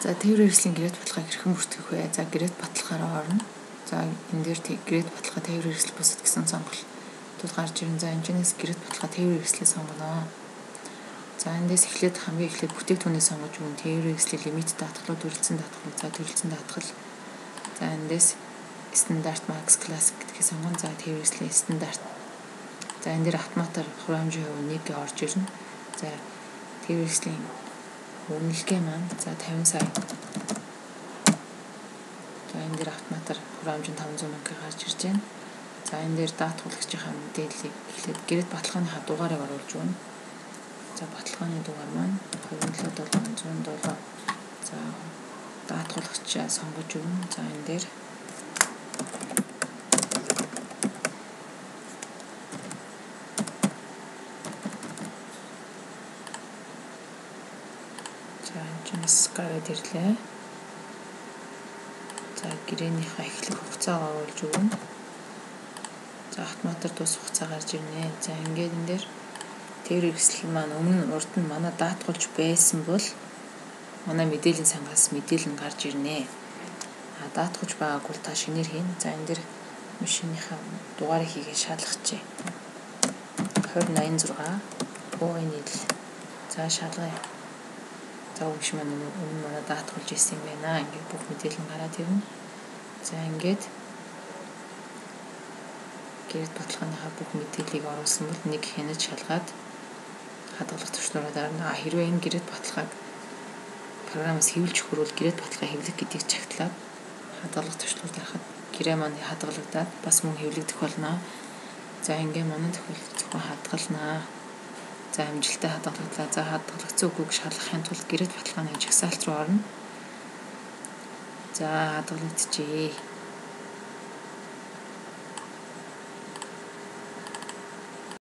За тээврийн хэрэгслийн гэрээт баталгааг хэрхэн бүртгэх вэ? За гэрээт баталгаараа орно. За энэ дээр гэрээт баталгаа тээврийн хэрэгсэл бусад гэсэн сонголтууд гарч ирнэ. За энэчнээс гэрээт баталгаа тээврийн хэрэгслээ сонгоно. За эндээс хамгийн эхлээд бүтээгдэхүүнээ сонгож өгнө. Тээврийн хэрэгслийн лимит даатгалууд, төрөлцсөн даатгалууд. За төрөлцсөн даатгал. За эндээс стандарт, макс, классик гэдгийг сонгоно. За тээврийн хэрэгслийн стандарт. За энэ дээр автоматар хураамжийн хувь 1 гэж орж ирнэ. За тээврийн хэрэгслийн үнэлгээ маань за 50 сая. За энэ дээр автоматар хураамж нь 500 мянга гарч ирж байна. За энэ дээр даатгуулагчийнхаа мэдээллийг эхлээд гэрээт баталгааныхаа дугаарыг оруулж өгнө. За баталгааны дугаар маань 27707. За даатгуулагчаа сонгож өгнө. За энэ дээр гараад ирлээ. За гэрээнийхээ эхлэх хугацаагаа оруулж өгнө. За автоматар дуус хугацаа гарч ирнэ. За ингээд энэ дээр тээврийн хэрэгсэл маань өмнө нь урд нь манай даатгуулж байсан бол манай мэдээллийн сангаас мэдээлэл нь гарч ирнэ. Даатгуулж байгаагүй та шинээр хийн. За энэ дээр машиныхаа дугаарыг хийгээд шалгахчээ. 2086 ОН-ил. За шалгая. За өгш маань өмнө манай даатгуулж ирсэн юм байна. Ингээд бүх мэдээлэл гараад ирнэ. За ингээд гэрээт баталгааныхаа бүх мэдээллийг оруулсан бол нэг хянаж шалгаад хадгалах төвчлөрөөр дарна. Хэрвээ энэ гэрээт баталгааг програмаас хэвлэж өгөхөрвөл гэрээт баталгаа хэвлэх гэдгийг чагтлаад хадгалах төвчлөрөөр дарахад гэрээ маань хадгалагдаад бас мөн хэвлэгдэх болно. За ингээд манай тохиолдолд зөвхөн хадгалнаа. За амжилттай хадгалагдаа. За хадгалагдсан үгүйг шалгахын тулд гэрээт баталгааны жагсаалт руу орно. За хадгалагдчихъя.